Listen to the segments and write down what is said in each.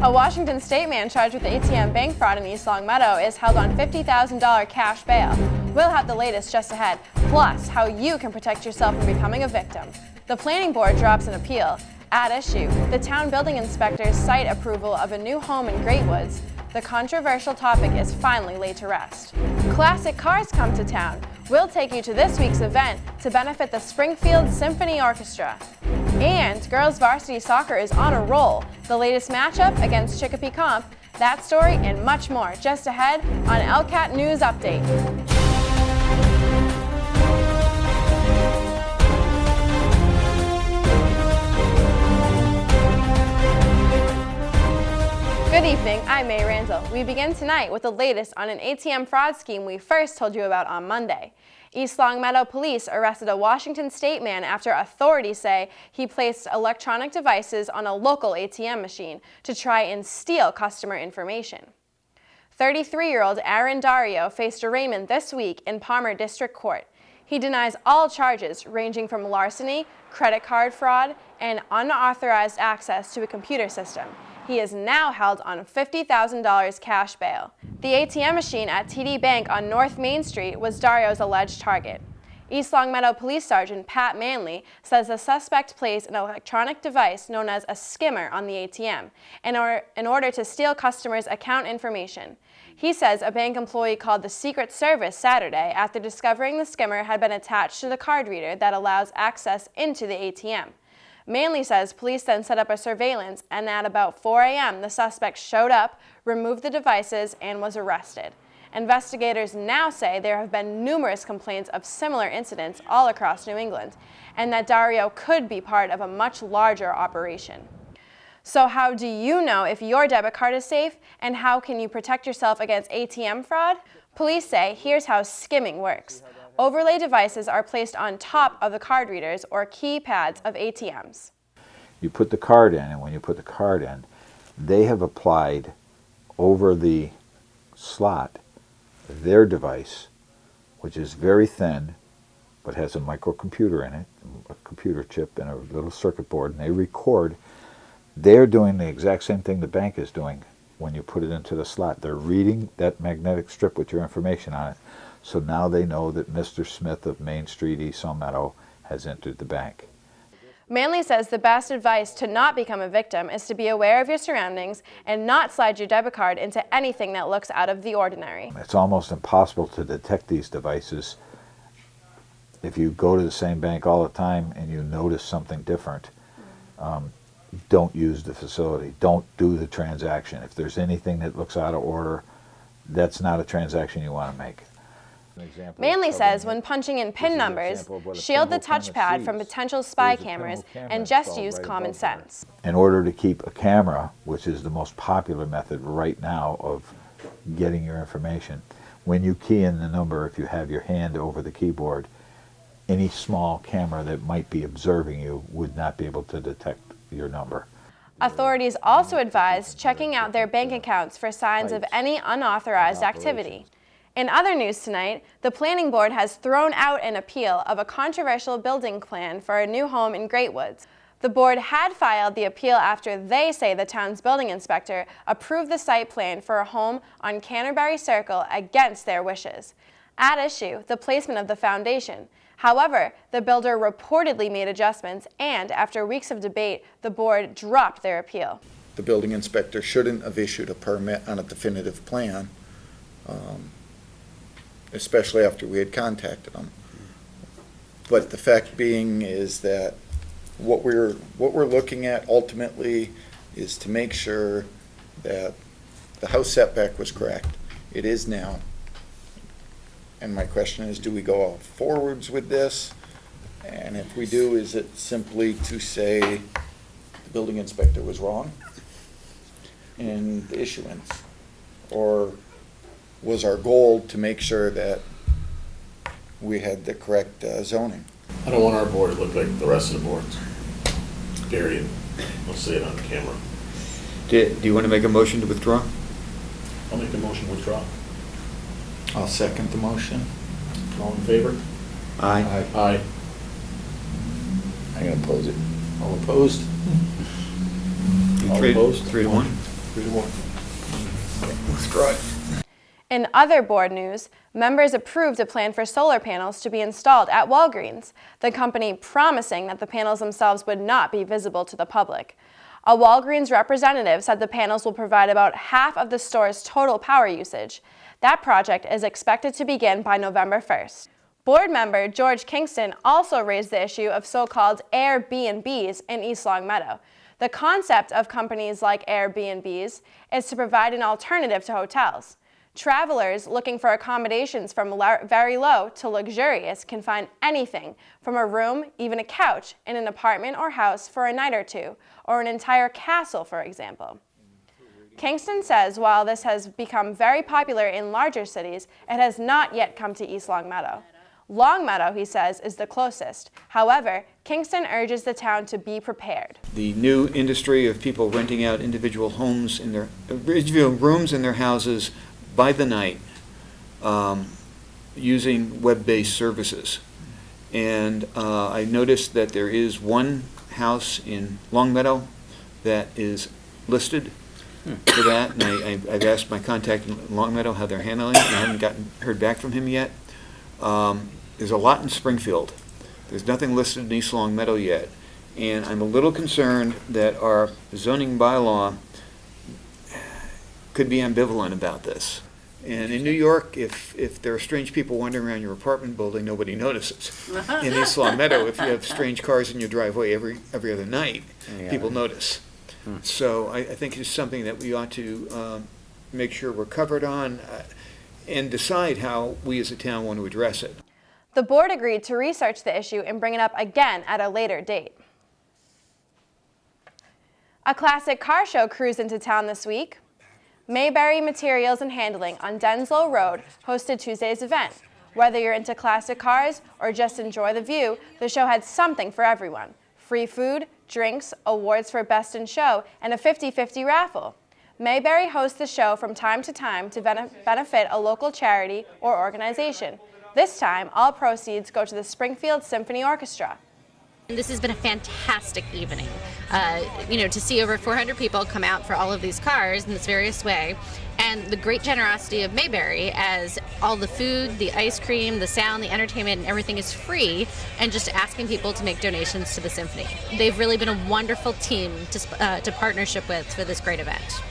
A Washington State man charged with ATM bank fraud in East Longmeadow is held on $50,000 cash bail. We'll have the latest just ahead, plus how you can protect yourself from becoming a victim. The planning board drops an appeal. At issue, the town building inspector's site approval of a new home in Great Woods. The controversial topic is finally laid to rest. Classic cars come to town. We'll take you to this week's event to benefit the Springfield Symphony Orchestra. And girls varsity soccer is on a roll. The latest matchup against Chicopee Comp. That story and much more just ahead on ELCAT News Update. Good evening, I'm May Randall. We begin tonight with the latest on an ATM fraud scheme we first told you about on Monday. East Longmeadow police arrested a Washington State man after authorities say he placed electronic devices on a local ATM machine to try and steal customer information. 33-year-old Aaron Dario faced arraignment this week in Palmer District Court. He denies all charges ranging from larceny, credit card fraud, and unauthorized access to a computer system. He is now held on $50,000 cash bail. The ATM machine at TD Bank on North Main Street was Dario's alleged target. East Longmeadow Police Sergeant Pat Manley says the suspect placed an electronic device known as a skimmer on the ATM in order to steal customers' account information. He says a bank employee called the Secret Service Saturday after discovering the skimmer had been attached to the card reader that allows access into the ATM. Manley says police then set up a surveillance, and at about 4 a.m. the suspect showed up, removed the devices, and was arrested. Investigators now say there have been numerous complaints of similar incidents all across New England, and that Dario could be part of a much larger operation. So how do you know if your debit card is safe, and how can you protect yourself against ATM fraud? Police say here's how skimming works. Overlay devices are placed on top of the card readers or keypads of ATMs. You put the card in, and when you put the card in, they have applied over the slot their device, which is very thin, but has a microcomputer in it, a computer chip and a little circuit board, and they record. They're doing the exact same thing the bank is doing when you put it into the slot. They're reading that magnetic strip with your information on it. So now they know that Mr. Smith of Main Street, East Longmeadow, has entered the bank. Manley says the best advice to not become a victim is to be aware of your surroundings and not slide your debit card into anything that looks out of the ordinary. It's almost impossible to detect these devices. If you go to the same bank all the time and you notice something different, don't use the facility. Don't do the transaction. If there's anything that looks out of order, that's not a transaction you want to make. Manley says when punching in PIN numbers, shield the touchpad from potential spy cameras and just use common sense. In order to keep a camera, which is the most popular method right now of getting your information, when you key in the number, if you have your hand over the keyboard, any small camera that might be observing you would not be able to detect your number. Authorities also advise checking out their bank accounts for signs of any unauthorized activity. In other news tonight, the planning board has thrown out an appeal of a controversial building plan for a new home in Great Woods. The board had filed the appeal after they say the town's building inspector approved the site plan for a home on Canterbury Circle against their wishes. At issue, the placement of the foundation. However, the builder reportedly made adjustments, and after weeks of debate, the board dropped their appeal. The building inspector shouldn't have issued a permit on a definitive plan, especially after we had contacted them. But the fact being is that what we're looking at ultimately is to make sure that the house setback was correct. It is now. And my question is, do we go forwards with this? And if we do, is it simply to say the building inspector was wrong in the issuance? Or was our goal to make sure that we had the correct zoning? I don't want our board to look like the rest of the boards. Period. I'll say it on camera. Do you want to make a motion to withdraw? I'll make the motion to withdraw. I'll second the motion. All in favor? Aye. Aye. I'm going to oppose it. All opposed? Three to one. Withdraw it. In other board news, members approved a plan for solar panels to be installed at Walgreens, the company promising that the panels themselves would not be visible to the public. A Walgreens representative said the panels will provide about half of the store's total power usage. That project is expected to begin by November 1st. Board member George Kingston also raised the issue of so-called Airbnbs in East Longmeadow. The concept of companies like Airbnbs is to provide an alternative to hotels. Travelers looking for accommodations from very low to luxurious can find anything from a room, even a couch, in an apartment or house for a night or two, or an entire castle, for example. Kingston says while this has become very popular in larger cities, it has not yet come to East Longmeadow. Longmeadow, he says, is the closest. However, Kingston urges the town to be prepared. The new industry of people renting out individual homes in their rooms in their houses by the night, using web-based services. And I noticed that there is one house in Longmeadow that is listed for that, and I've asked my contact in Longmeadow how they're handling it, and I haven't heard back from him yet. There's a lot in Springfield. There's nothing listed in East Longmeadow yet, and I'm a little concerned that our zoning bylaw could be ambivalent about this. And in New York, if there are strange people wandering around your apartment building, nobody notices. In East Longmeadow, if you have strange cars in your driveway every other night, people notice. So I think it's something that we ought to make sure we're covered on and decide how we as a town want to address it. The board agreed to research the issue and bring it up again at a later date. A classic car show cruised into town this week. Mayberry Materials and Handling on Denslow Road hosted Tuesday's event. Whether you're into classic cars or just enjoy the view, the show had something for everyone. Free food, drinks, awards for Best in Show, and a 50-50 raffle. Mayberry hosts the show from time to time to benefit a local charity or organization. This time, all proceeds go to the Springfield Symphony Orchestra. This has been a fantastic evening. To see over 400 people come out for all of these cars in this various way, and the great generosity of Mayberry as all the food, the ice cream, the sound, the entertainment, and everything is free, and just asking people to make donations to the symphony. They've really been a wonderful team to partnership with for this great event.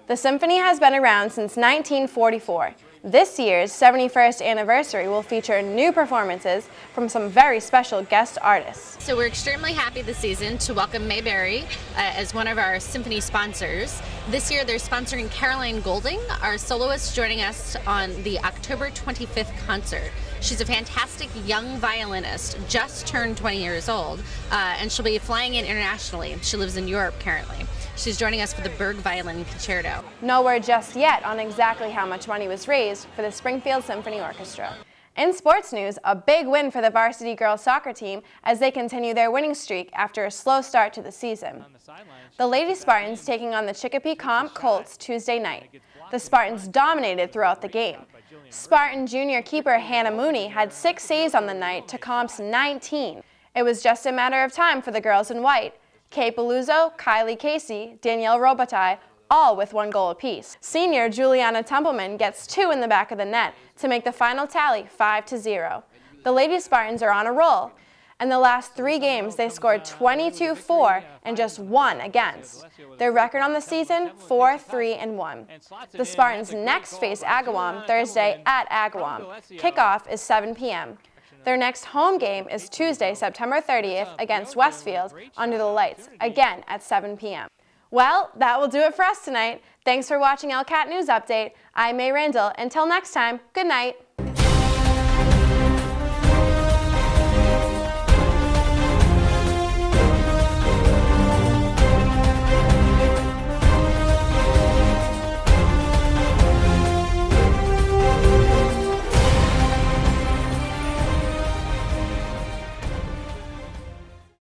The symphony has been around since 1944. This year's 71st anniversary will feature new performances from some very special guest artists. So we're extremely happy this season to welcome Mayberry as one of our symphony sponsors. This year they're sponsoring Caroline Golding, our soloist, joining us on the October 25th concert. She's a fantastic young violinist, just turned 20 years old, and she'll be flying in internationally. She lives in Europe currently. She's joining us for the Berg Violin Concerto. No word just yet on exactly how much money was raised for the Springfield Symphony Orchestra. In sports news, a big win for the varsity girls soccer team as they continue their winning streak after a slow start to the season. The Lady Spartans taking on the Chicopee Comp Colts Tuesday night. The Spartans dominated throughout the game. Spartan junior keeper Hannah Mooney had 6 saves on the night to Comp's 19. It was just a matter of time for the girls in white. Kate Beluzzo, Kylie Casey, Danielle Robitaille, all with 1 goal apiece. Senior Juliana Templeman gets 2 in the back of the net to make the final tally 5-0. The Lady Spartans are on a roll. In the last 3 games, they scored 22 for and just 1 against. Their record on the season, 4-3-1. The Spartans next face Agawam Thursday at Agawam. Kickoff is 7 p.m. Their next home game is Tuesday, September 30th against Westfield under the lights, again at 7 p.m. Well, that will do it for us tonight. Thanks for watching ELCAT News Update. I'm May Randall. Until next time, good night.